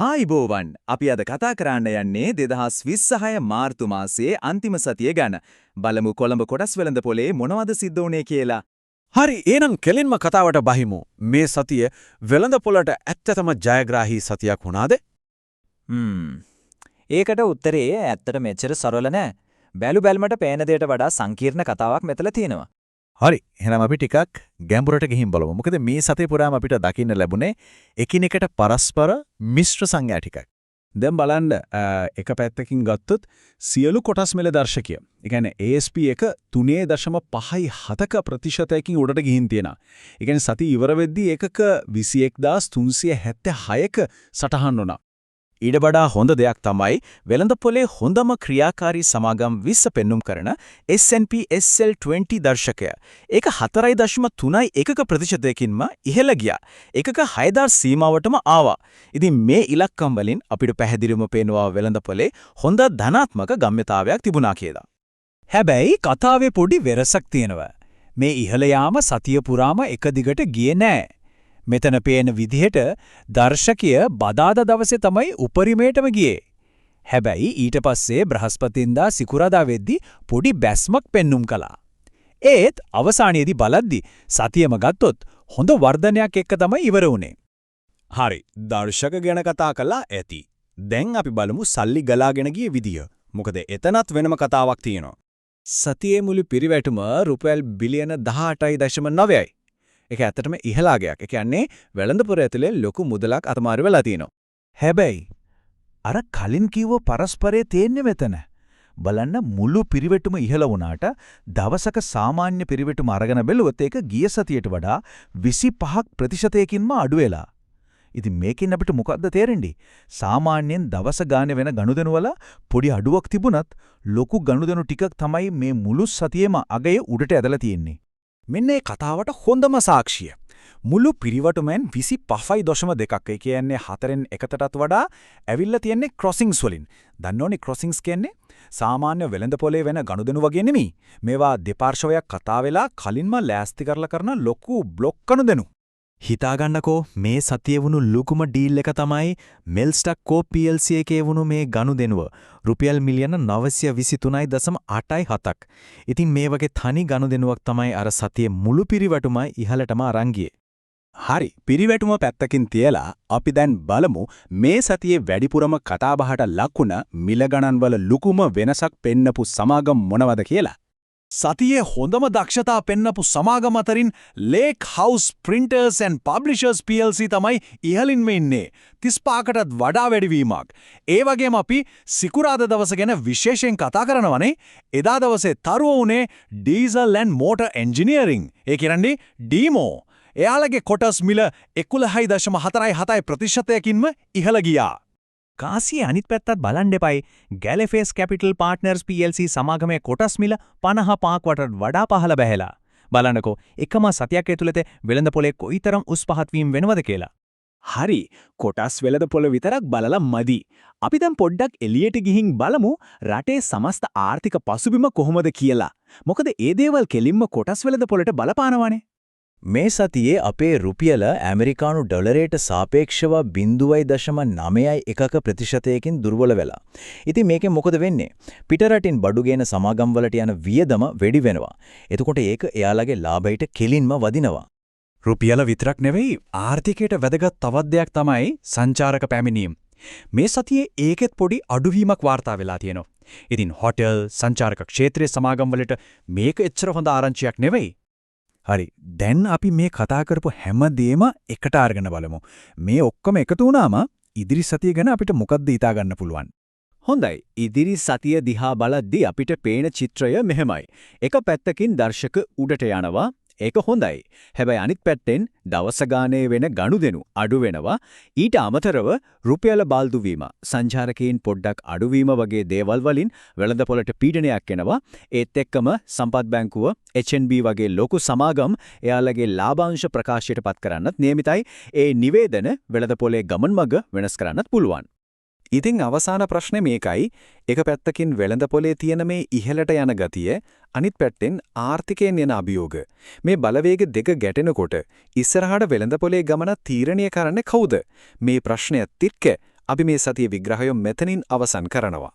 ආයිබෝවන් අපි අද කතා කරන්න යන්නේ 2026 මාර්තු මාසයේ අන්තිම සතිය ගැන. බලමු කොළඹ කොටස් වෙළඳපොලේ මොනවද සිද්ධ වුනේ කියලා. හරි එහෙනම් කෙලින්ම කතාවට බහිමු. මේ සතිය වෙළඳපොළට ඇත්තටම ජයග්‍රාහී සතියක් වුණාද? ඒකට උත්තරේ ඇත්තට මෙච්චර සරල නෑ. බැලු බැලමට පේන දෙයට වඩා සංකීර්ණ කතාවක් මෙතන තියෙනවා. හරි එහෙනම් අපි ටිකක් ගැඹුරට ගිහින් බලමු. මොකද මේ සතිය පුරාම අපිට දකින්න ලැබුණේ එකිනෙකට පරස්පර මිශ්‍ර සංඥා ටිකක්. දැන් බලන්න එක පැත්තකින් ගත්තොත් සියලු කොටස් මිල දර්ශකය. ඒ කියන්නේ ASP එක 3.57% උඩට ගිහින් තියෙනවා. ඒ කියන්නේ සතිය ඉවර වෙද්දී ඒකක 21376ක සටහන් වුණා. ඊට වඩා හොඳ දෙයක් තමයි වෙළඳපොලේ හොඳම ක්‍රියාකාරී සමාගම් 20 පෙන්눔 කරන S&P SL20 දර්ශකය. ඒක 4.31%කින්ම ඉහළ ගියා. ඒකක 6000 සීමාවටම ආවා. ඉතින් මේ ඉලක්කම් වලින් අපිට පැහැදිලිවම පේනවා වෙළඳපොලේ හොඳ ධනාත්මක ගම්‍යතාවයක් තිබුණා කියලා. හැබැයි කතාවේ පොඩි වෙරසක් තියෙනවා. මේ ඉහළ යාම සතිය පුරාම එක දිගට ගියේ නෑ. මෙතන පේන විදිහට දර්ශකය බදාදා දවසේ තමයි උපරිමයටම ගියේ. හැබැයි ඊට පස්සේ බ්‍රහස්පතින්දා සිකුරාදා වෙද්දි පොඩි බැස්මක් පෙන්눔 කළා. ඒත් අවසානයේදී බලද්දි සතියම ගත්තොත් හොඳ වර්ධනයක් එක්ක තමයි ඉවර වුනේ. හරි දර්ශක ගැන කතා කළා ඇති. දැන් අපි බලමු සල්ලි ගලාගෙන ගිය විදිය. මොකද එතනත් වෙනම කතාවක් තියෙනවා. සතියේ මුළු පිරිවැටුම රුපියල් බිලියන 18.9යි. ඒක ඇත්තටම ඉහළාගයක්. ඒ කියන්නේ වෙළඳපොළ ඇතුලේ ලොකු මුදලක් අතමාරු වෙලා තියෙනවා. හැබැයි අර කලින් කිව්ව පරස්පරයේ තේන්නේ මෙතන. බලන්න මුළු පිරිවෙටුම ඉහළ වුණාට දවසක සාමාන්‍ය පිරිවෙටුම අරගෙන බැලුවොත් ඒක ගිය සතියට වඩා 25%කින්ම අඩු වෙලා. ඉතින් මේකෙන් අපිට මොකද්ද තේරෙන්නේ? සාමාන්‍යයෙන් දවස ගානේ වෙන ගනුදෙනුවල පොඩි අඩුවක් තිබුණත් ලොකු ගනුදෙනු ටිකක් තමයි මේ මුළු සතියේම අගය උඩට ඇදලා තියෙන්නේ. මෙන්න මේ කතාවට හොඳම සාක්ෂිය. මුළු පිරිවටුමෙන් 25.2ක් ඒ කියන්නේ 4න් එකටත් වඩා ඇවිල්ලා තියෙන්නේ ක්‍රොසින්ග්ස් වලින්. දන්නෝනේ ක්‍රොසින්ග්ස් කියන්නේ සාමාන්‍ය වෙළඳපොලේ වෙන ගනුදෙනු වගේ නෙමෙයි. මේවා දෙපාර්ශවයක් කතා වෙලා කලින්ම ලෑස්ති කරලා කරන ලොකු බ්ලොක් ගනුදෙනු. හිතාගන්නකෝ මේ සතියේ වුණු ලොකුම ඩීල් එක තමයි මෙල්ස්ටක් කෝ PLC එකේ වුණු මේ ගනුදෙනුව රුපියල් මිලියන 923.87ක්. ඉතින් මේ වගේ තනි ගනුදෙනුවක් තමයි අර සතියේ මුළු පිරිවැටුම ඉහළටම අරන් ගියේ. හරි පිරිවැටුම පැත්තකින් තියලා අපි දැන් බලමු මේ සතියේ වැඩිපුරම කතාබහට ලකුණ මිල ගණන්වල ලොකුම වෙනසක් පෙන්නපු සමාගම් මොනවද කියලා. සතියේ හොඳම දක්ෂතා පෙන්නපු සමාගම් අතරින් ලේක් හවුස් ප්‍රින්ටර්ස් ඇන්ඩ් පබ්ලිෂර්ස් PLC තමයි ඉහළින්ම ඉන්නේ 35කටත් වඩා වැඩිවීමක්. ඒ වගේම අපි සිකුරාදා දවස ගැන විශේෂයෙන් කතා කරනවනේ. එදා දවසේ තරුව වුණේ ඩීසල් ඇන්ඩ් මෝටර් එන්ජිනියරින්. ඒ කියන්නේ ඩීමෝ. එයාලගේ කොටස් මිල 11.47%කින්ම ඉහළ ගියා. කාසියේ අනිත් පැත්තත් බලන්න එපයි. ගැලෆේස් කැපිටල් පාර්ට්නර්ස් PLC සමාගමේ කොටස් මිල 55කට වඩා පහළ බැහැලා. බලන්නකෝ එකම සතියක් ඇතුළත වෙළඳපොලේ කොයිතරම් උස් පහත් වීම වෙනවද කියලා. හරි කොටස් වෙළඳපොළ විතරක් බලලා මදි. අපි දැන් පොඩ්ඩක් එළියට ගිහින් බලමු රටේ සමස්ත ආර්ථික පසුබිම කොහොමද කියලා. මොකද ඒ දේවල් කෙලින්ම කොටස් වෙළඳපොළට බලපානවනේ. මේ සතියේ අපේ රුපියල ඇමරිකානු ඩොලරයට සාපේක්ෂව 0.91%කින් දුර්වල වෙලා. ඉතින් මේකෙන් මොකද වෙන්නේ? පිටරටින් බඩු ගේන සමාගම් වලට යන වියදම වැඩි වෙනවා. එතකොට ඒක එයාලගේ ලාභයට කෙලින්ම වදිනවා. රුපියල විතරක් නෙවෙයි ආර්ථිකයට වැදගත් තවත් දෙයක් තමයි සංචාරක පැමිණීම්. මේ සතියේ ඒකෙත් පොඩි අඩුවීමක් වාර්තා වෙලා තියෙනවා. ඉතින් හොටෙල් සංචාරක ක්ෂේත්‍රයේ සමාගම් වලට මේක එච්චර හොඳ ආරංචියක් නෙවෙයි. හරි දැන් අපි මේ කතා කරපු හැම දෙයක්ම එකට අරගෙන බලමු. මේ ඔක්කොම එකතු වුණාම ඉදිරි සතිය ගැන අපිට මොකක්ද හිතා ගන්න පුළුවන්? හොඳයි. ඉදිරි සතිය දිහා බලද්දී අපිට පේන චිත්‍රය මෙහෙමයි. එක පැත්තකින් දර්ශක උඩට යනවා. ඒක හොඳයි. හැබැයි අනිත් පැත්තෙන් දවස ගානේ වෙන ගනුදෙනු අඩු වෙනවා. ඊට අමතරව රුපියල බාල්දු වීම, සංචාරකයන් පොඩ්ඩක් අඩුවීම වගේ දේවල් වලින් වෙළඳපොළට පීඩනයක් එනවා. ඒත් එක්කම සම්පත් බැංකුව, HNB වගේ ලොකු සමාගම් එයාලගේ ලාභාංශ ප්‍රකාශයට පත් කරන්නත් නියමිතයි. ඒ නිවේදන වෙළඳපොලේ ගමන් මඟ වෙනස් කරන්නත් පුළුවන්. ඉතින් අවසාන ප්‍රශ්නේ මේකයි. එක පැත්තකින් වෙළඳපොලේ තියෙන මේ ඉහළට යන ගතිය, අනිත් පැත්තෙන් ආර්ථිකයෙන් යන අභියෝග. මේ බලවේග දෙක ගැටෙනකොට ඉස්සරහට වෙළඳපොලේ ගමන තීරණය කරන්නේ කවුද? මේ ප්‍රශ්නයත් එක්ක අපි මේ සතියේ විග්‍රහය මෙතනින් අවසන් කරනවා.